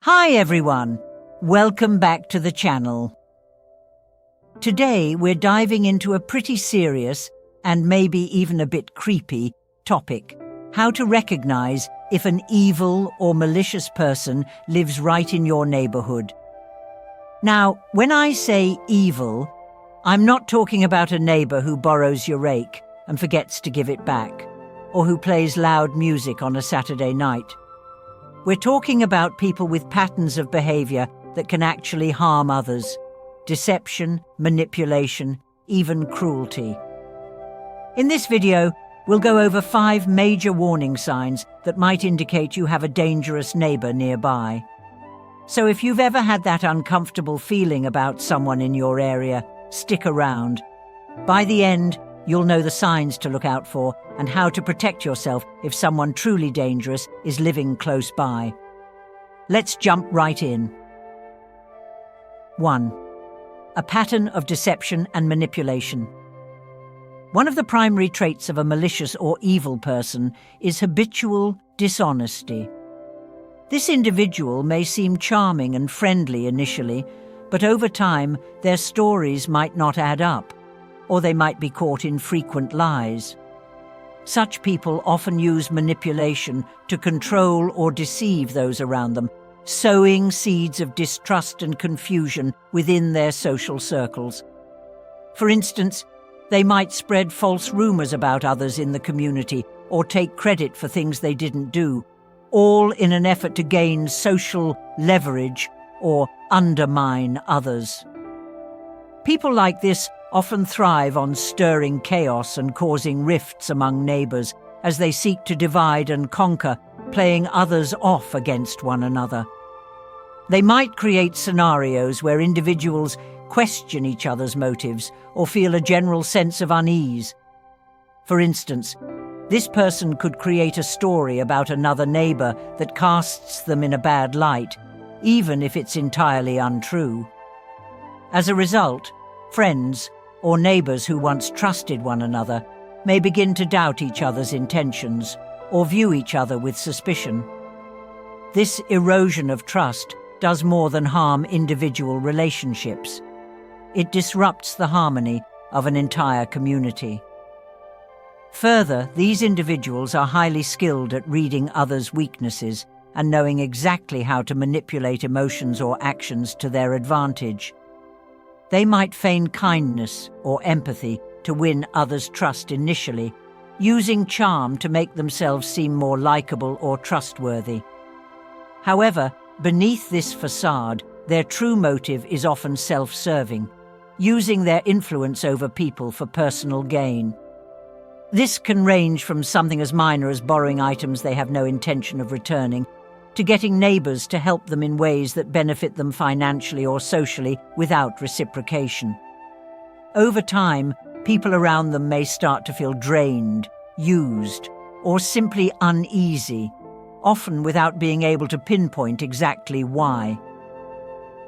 Hi everyone, welcome back to the channel. Today we're diving into a pretty serious and maybe even a bit creepy topic: how to recognize if an evil or malicious person lives right in your neighborhood. Now, when I say evil, I'm not talking about a neighbor who borrows your rake and forgets to give it back, or who plays loud music on a Saturday night. We're talking about people with patterns of behavior that can actually harm others: deception, manipulation, even cruelty. In this video, we'll go over 5 major warning signs that might indicate you have a dangerous neighbor nearby. So if you've ever had that uncomfortable feeling about someone in your area, stick around. By the end, you'll know the signs to look out for and how to protect yourself if someone truly dangerous is living close by. Let's jump right in. 1. A pattern of deception and manipulation. One of the primary traits of a malicious or evil person is habitual dishonesty. This individual may seem charming and friendly initially, but over time their stories might not add up, or they might be caught in frequent lies. Such people often use manipulation to control or deceive those around them, sowing seeds of distrust and confusion within their social circles. For instance, they might spread false rumors about others in the community or take credit for things they didn't do, all in an effort to gain social leverage or undermine others. People like this often thrive on stirring chaos and causing rifts among neighbors as they seek to divide and conquer, playing others off against one another. They might create scenarios where individuals question each other's motives or feel a general sense of unease. For instance, this person could create a story about another neighbor that casts them in a bad light, even if it's entirely untrue. As a result, friends or neighbors who once trusted one another may begin to doubt each other's intentions or view each other with suspicion. This erosion of trust does more than harm individual relationships. It disrupts the harmony of an entire community. Further, these individuals are highly skilled at reading others' weaknesses and knowing exactly how to manipulate emotions or actions to their advantage. They might feign kindness or empathy to win others' trust initially, using charm to make themselves seem more likable or trustworthy. However, beneath this facade, their true motive is often self-serving, using their influence over people for personal gain. This can range from something as minor as borrowing items they have no intention of returning, to getting neighbors to help them in ways that benefit them financially or socially without reciprocation. Over time, people around them may start to feel drained, used, or simply uneasy, often without being able to pinpoint exactly why.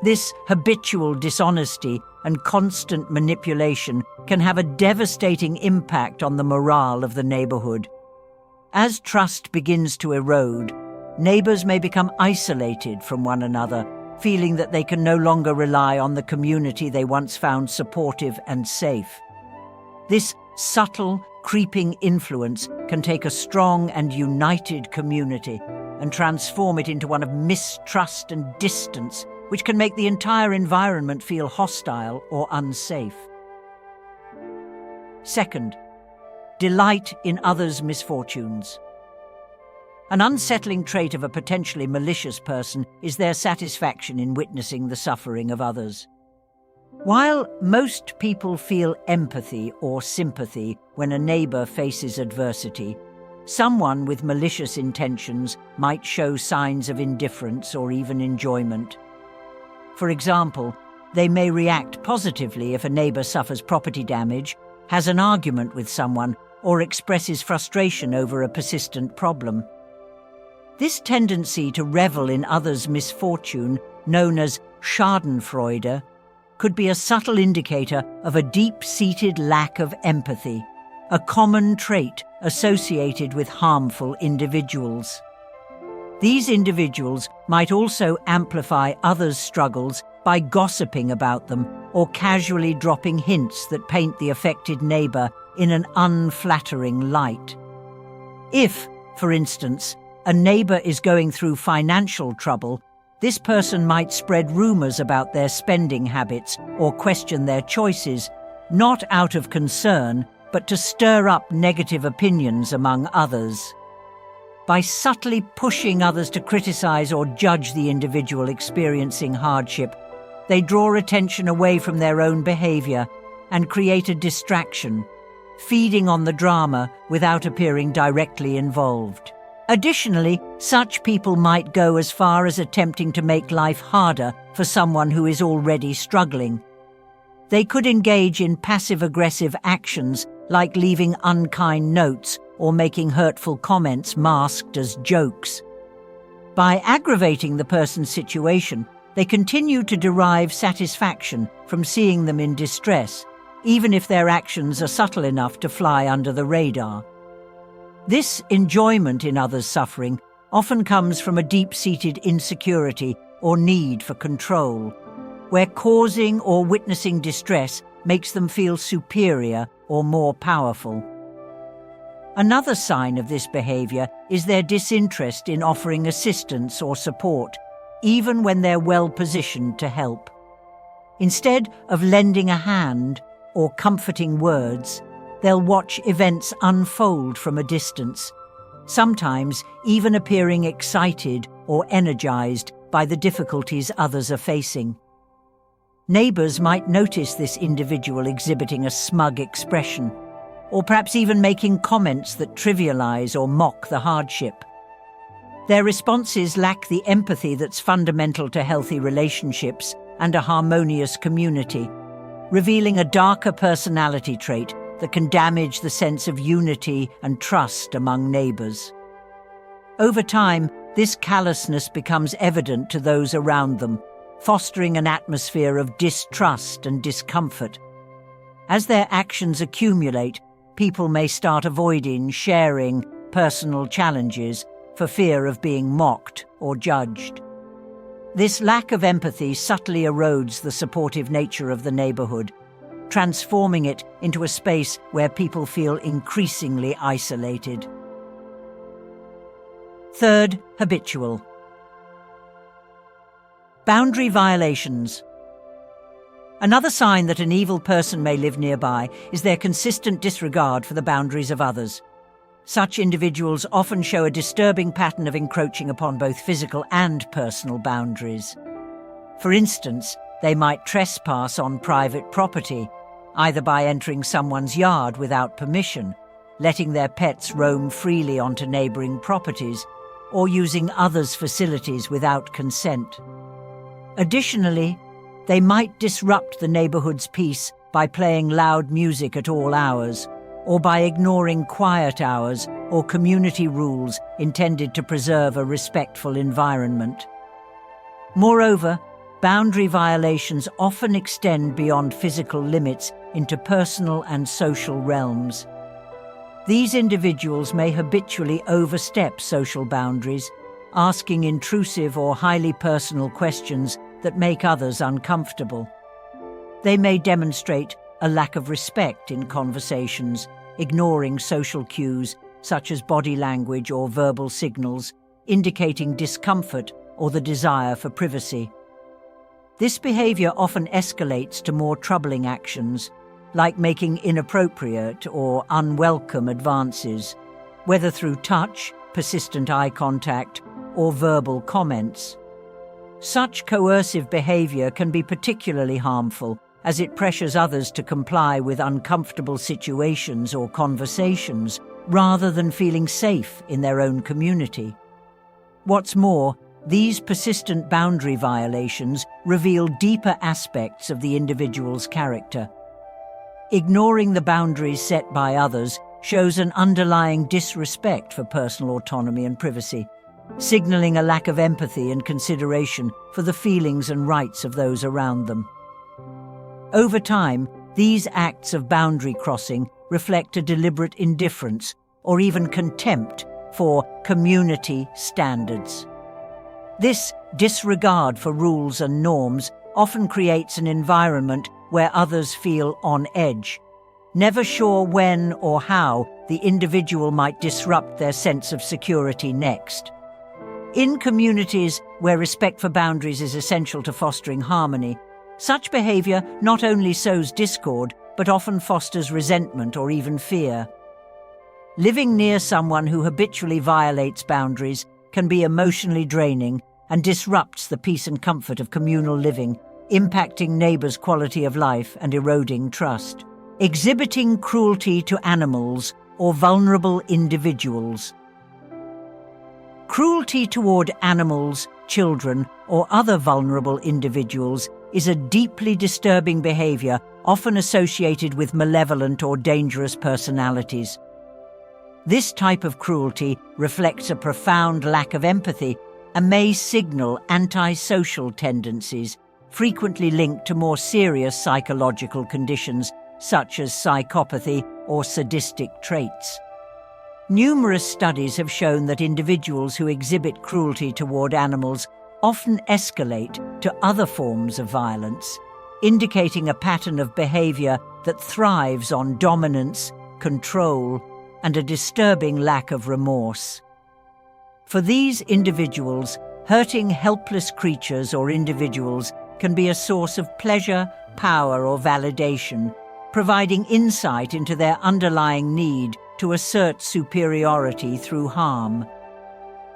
This habitual dishonesty and constant manipulation can have a devastating impact on the morale of the neighborhood. As trust begins to erode, neighbors may become isolated from one another, feeling that they can no longer rely on the community they once found supportive and safe. This subtle, creeping influence can take a strong and united community and transform it into one of mistrust and distance, which can make the entire environment feel hostile or unsafe. 2. Delight in others' misfortunes. An unsettling trait of a potentially malicious person is their satisfaction in witnessing the suffering of others. While most people feel empathy or sympathy when a neighbor faces adversity, someone with malicious intentions might show signs of indifference or even enjoyment. For example, they may react positively if a neighbor suffers property damage, has an argument with someone, or expresses frustration over a persistent problem. This tendency to revel in others' misfortune, known as schadenfreude, could be a subtle indicator of a deep-seated lack of empathy, a common trait associated with harmful individuals. These individuals might also amplify others' struggles by gossiping about them or casually dropping hints that paint the affected neighbor in an unflattering light. If, for instance, a neighbor is going through financial trouble, this person might spread rumors about their spending habits or question their choices, not out of concern, but to stir up negative opinions among others. By subtly pushing others to criticize or judge the individual experiencing hardship, they draw attention away from their own behavior and create a distraction, feeding on the drama without appearing directly involved. Additionally, such people might go as far as attempting to make life harder for someone who is already struggling. They could engage in passive-aggressive actions like leaving unkind notes or making hurtful comments masked as jokes. By aggravating the person's situation, they continue to derive satisfaction from seeing them in distress, even if their actions are subtle enough to fly under the radar. This enjoyment in others' suffering often comes from a deep-seated insecurity or need for control, where causing or witnessing distress makes them feel superior or more powerful. Another sign of this behavior is their disinterest in offering assistance or support, even when they're well positioned to help. Instead of lending a hand or comforting words, they'll watch events unfold from a distance, sometimes even appearing excited or energized by the difficulties others are facing. Neighbors might notice this individual exhibiting a smug expression, or perhaps even making comments that trivialize or mock the hardship. Their responses lack the empathy that's fundamental to healthy relationships and a harmonious community, revealing a darker personality trait that can damage the sense of unity and trust among neighbors. Over time, this callousness becomes evident to those around them, fostering an atmosphere of distrust and discomfort. As their actions accumulate, people may start avoiding sharing personal challenges for fear of being mocked or judged. This lack of empathy subtly erodes the supportive nature of the neighborhood, transforming it into a space where people feel increasingly isolated. Third, habitual. Boundary violations. Another sign that an evil person may live nearby is their consistent disregard for the boundaries of others. Such individuals often show a disturbing pattern of encroaching upon both physical and personal boundaries. For instance, they might trespass on private property, either by entering someone's yard without permission, letting their pets roam freely onto neighboring properties, or using others' facilities without consent. Additionally, they might disrupt the neighborhood's peace by playing loud music at all hours, or by ignoring quiet hours or community rules intended to preserve a respectful environment. Moreover, boundary violations often extend beyond physical limits into personal and social realms. These individuals may habitually overstep social boundaries, asking intrusive or highly personal questions that make others uncomfortable. They may demonstrate a lack of respect in conversations, ignoring social cues such as body language or verbal signals, indicating discomfort or the desire for privacy. This behavior often escalates to more troubling actions, like making inappropriate or unwelcome advances, whether through touch, persistent eye contact, or verbal comments. Such coercive behavior can be particularly harmful, as it pressures others to comply with uncomfortable situations or conversations, rather than feeling safe in their own community. What's more, these persistent boundary violations reveal deeper aspects of the individual's character. Ignoring the boundaries set by others shows an underlying disrespect for personal autonomy and privacy, signaling a lack of empathy and consideration for the feelings and rights of those around them. Over time, these acts of boundary crossing reflect a deliberate indifference or even contempt for community standards. This disregard for rules and norms often creates an environment where others feel on edge, never sure when or how the individual might disrupt their sense of security next. In communities where respect for boundaries is essential to fostering harmony, such behavior not only sows discord, but often fosters resentment or even fear. Living near someone who habitually violates boundaries can be emotionally draining and disrupts the peace and comfort of communal living, impacting neighbors' quality of life and eroding trust. Exhibiting cruelty to animals or vulnerable individuals. Cruelty toward animals, children, or other vulnerable individuals is a deeply disturbing behavior often associated with malevolent or dangerous personalities. This type of cruelty reflects a profound lack of empathy and may signal antisocial tendencies, frequently linked to more serious psychological conditions such as psychopathy or sadistic traits. Numerous studies have shown that individuals who exhibit cruelty toward animals often escalate to other forms of violence, indicating a pattern of behavior that thrives on dominance, control, and a disturbing lack of remorse. For these individuals, hurting helpless creatures or individuals can be a source of pleasure, power, or validation, providing insight into their underlying need to assert superiority through harm.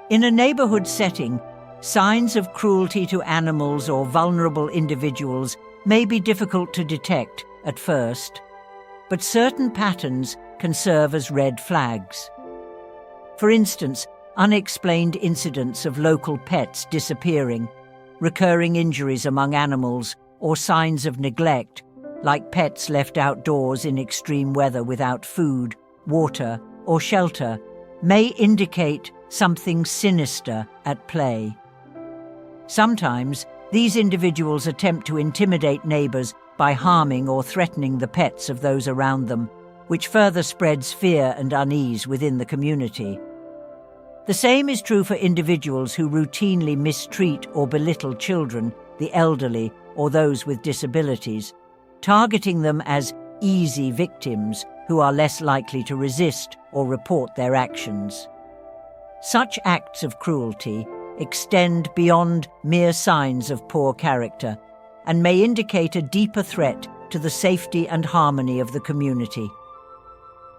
In a neighborhood setting, signs of cruelty to animals or vulnerable individuals may be difficult to detect at first, but certain patterns can serve as red flags. For instance, unexplained incidents of local pets disappearing, recurring injuries among animals, or signs of neglect, like pets left outdoors in extreme weather without food, water, or shelter, may indicate something sinister at play. Sometimes, these individuals attempt to intimidate neighbors by harming or threatening the pets of those around them, which further spreads fear and unease within the community. The same is true for individuals who routinely mistreat or belittle children, the elderly, or those with disabilities, targeting them as easy victims who are less likely to resist or report their actions. Such acts of cruelty extend beyond mere signs of poor character and may indicate a deeper threat to the safety and harmony of the community.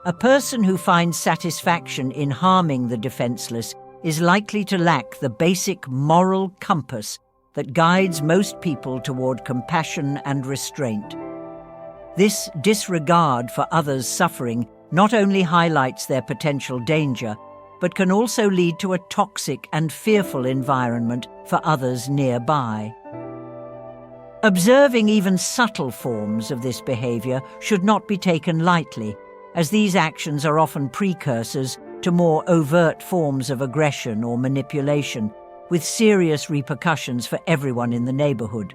A person who finds satisfaction in harming the defenseless is likely to lack the basic moral compass that guides most people toward compassion and restraint. This disregard for others' suffering not only highlights their potential danger, but can also lead to a toxic and fearful environment for others nearby. Observing even subtle forms of this behavior should not be taken lightly, as these actions are often precursors to more overt forms of aggression or manipulation, with serious repercussions for everyone in the neighborhood.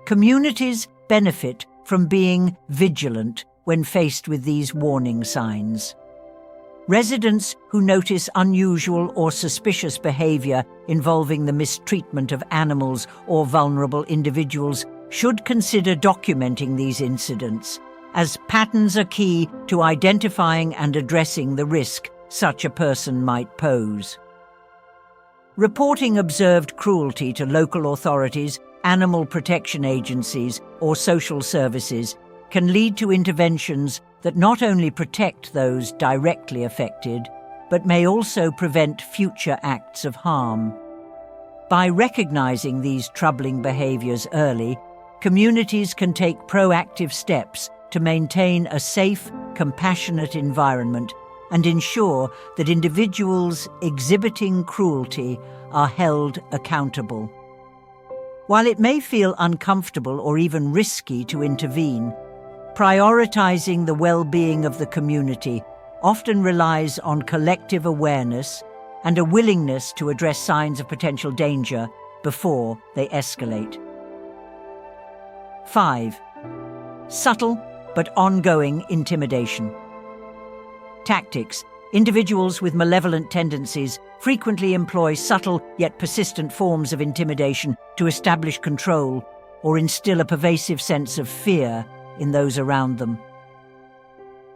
Communities benefit from being vigilant when faced with these warning signs. Residents who notice unusual or suspicious behavior involving the mistreatment of animals or vulnerable individuals should consider documenting these incidents, as patterns are key to identifying and addressing the risk such a person might pose. Reporting observed cruelty to local authorities, animal protection agencies, or social services can lead to interventions that not only protect those directly affected, but may also prevent future acts of harm. By recognizing these troubling behaviors early, communities can take proactive steps to maintain a safe, compassionate environment and ensure that individuals exhibiting cruelty are held accountable. While it may feel uncomfortable or even risky to intervene, prioritizing the well-being of the community often relies on collective awareness and a willingness to address signs of potential danger before they escalate. 5. Subtle but ongoing intimidation. Tactics Individuals with malevolent tendencies frequently employ subtle yet persistent forms of intimidation to establish control or instill a pervasive sense of fear in those around them.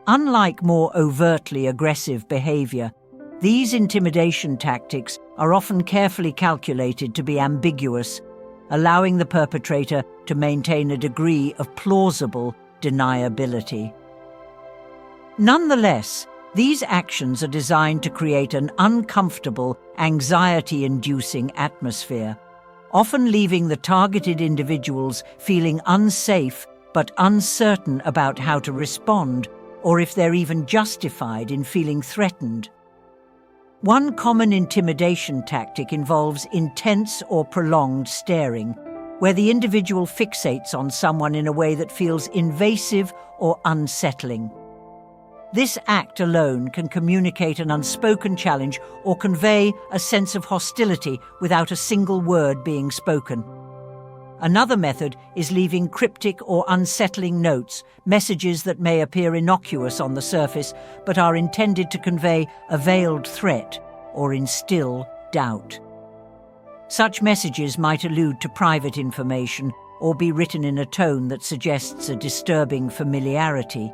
Unlike more overtly aggressive behavior, these intimidation tactics are often carefully calculated to be ambiguous, allowing the perpetrator to maintain a degree of plausible deniability. Nonetheless, these actions are designed to create an uncomfortable, anxiety-inducing atmosphere, often leaving the targeted individuals feeling unsafe but uncertain about how to respond, or if they're even justified in feeling threatened. One common intimidation tactic involves intense or prolonged staring, where the individual fixates on someone in a way that feels invasive or unsettling. This act alone can communicate an unspoken challenge or convey a sense of hostility without a single word being spoken. Another method is leaving cryptic or unsettling notes, messages that may appear innocuous on the surface but are intended to convey a veiled threat or instill doubt. Such messages might allude to private information or be written in a tone that suggests a disturbing familiarity,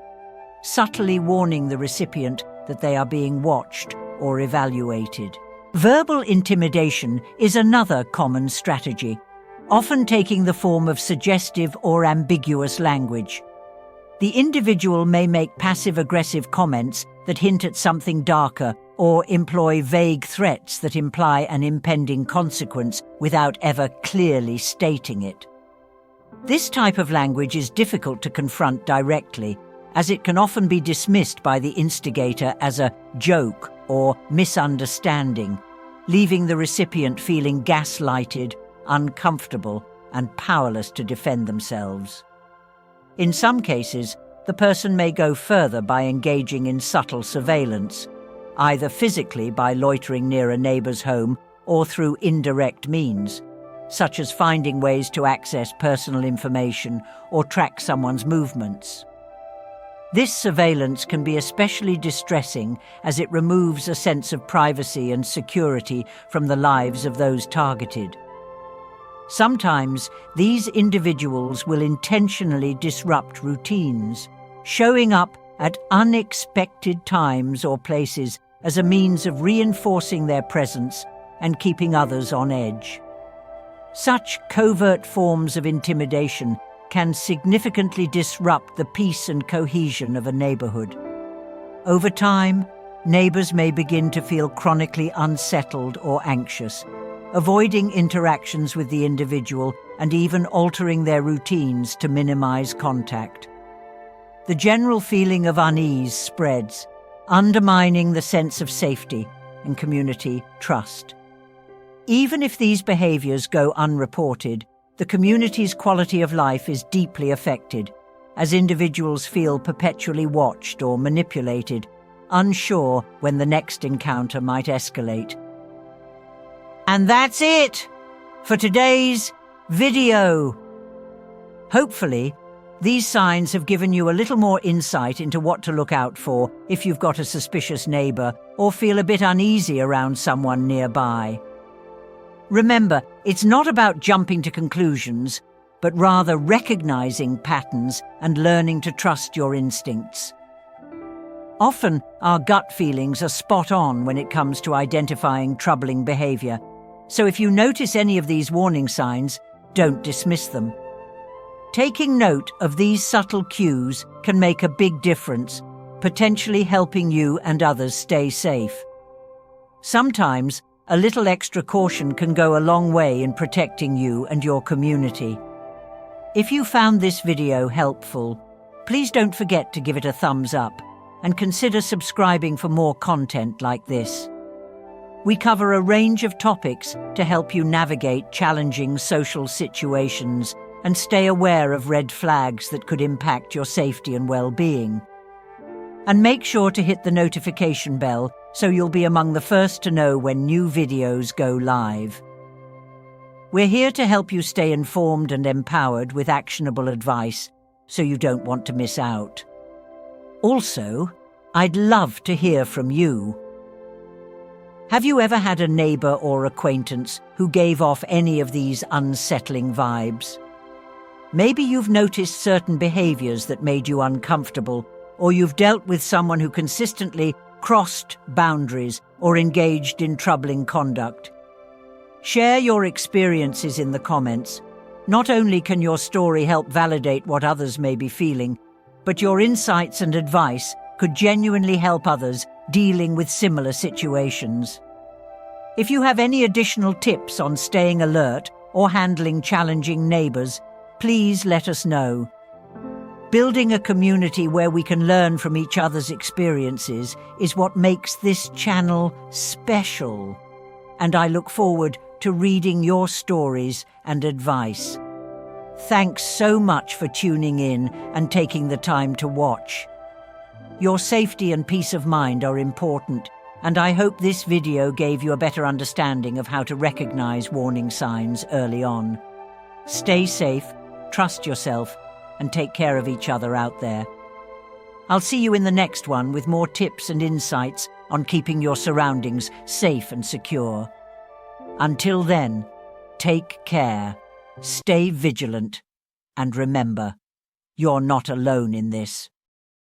subtly warning the recipient that they are being watched or evaluated. Verbal intimidation is another common strategy, often taking the form of suggestive or ambiguous language. The individual may make passive-aggressive comments that hint at something darker or employ vague threats that imply an impending consequence without ever clearly stating it. This type of language is difficult to confront directly, as it can often be dismissed by the instigator as a joke or misunderstanding, leaving the recipient feeling gaslighted, uncomfortable, and powerless to defend themselves. In some cases, the person may go further by engaging in subtle surveillance, either physically by loitering near a neighbor's home or through indirect means, such as finding ways to access personal information or track someone's movements. This surveillance can be especially distressing as it removes a sense of privacy and security from the lives of those targeted. Sometimes these individuals will intentionally disrupt routines, showing up at unexpected times or places as a means of reinforcing their presence and keeping others on edge. Such covert forms of intimidation can significantly disrupt the peace and cohesion of a neighborhood. Over time, neighbors may begin to feel chronically unsettled or anxious, avoiding interactions with the individual and even altering their routines to minimize contact. The general feeling of unease spreads, undermining the sense of safety and community trust. Even if these behaviors go unreported, the community's quality of life is deeply affected, as individuals feel perpetually watched or manipulated, unsure when the next encounter might escalate. And that's it for today's video. Hopefully, these signs have given you a little more insight into what to look out for if you've got a suspicious neighbor or feel a bit uneasy around someone nearby. Remember, it's not about jumping to conclusions, but rather recognizing patterns and learning to trust your instincts. Often, our gut feelings are spot on when it comes to identifying troubling behavior, so if you notice any of these warning signs, don't dismiss them. Taking note of these subtle cues can make a big difference, potentially helping you and others stay safe. Sometimes, a little extra caution can go a long way in protecting you and your community. If you found this video helpful, please don't forget to give it a thumbs up and consider subscribing for more content like this. We cover a range of topics to help you navigate challenging social situations and stay aware of red flags that could impact your safety and well-being. And make sure to hit the notification bell so you'll be among the first to know when new videos go live. We're here to help you stay informed and empowered with actionable advice so you don't want to miss out. Also, I'd love to hear from you. Have you ever had a neighbor or acquaintance who gave off any of these unsettling vibes? Maybe you've noticed certain behaviors that made you uncomfortable, or you've dealt with someone who consistently crossed boundaries or engaged in troubling conduct. Share your experiences in the comments. Not only can your story help validate what others may be feeling, but your insights and advice could genuinely help others dealing with similar situations. If you have any additional tips on staying alert or handling challenging neighbors, please let us know. Building a community where we can learn from each other's experiences is what makes this channel special, and I look forward to reading your stories and advice. Thanks so much for tuning in and taking the time to watch. Your safety and peace of mind are important, and I hope this video gave you a better understanding of how to recognize warning signs early on. Stay safe, trust yourself, and take care of each other out there. I'll see you in the next one with more tips and insights on keeping your surroundings safe and secure. Until then, take care, stay vigilant, and remember, you're not alone in this.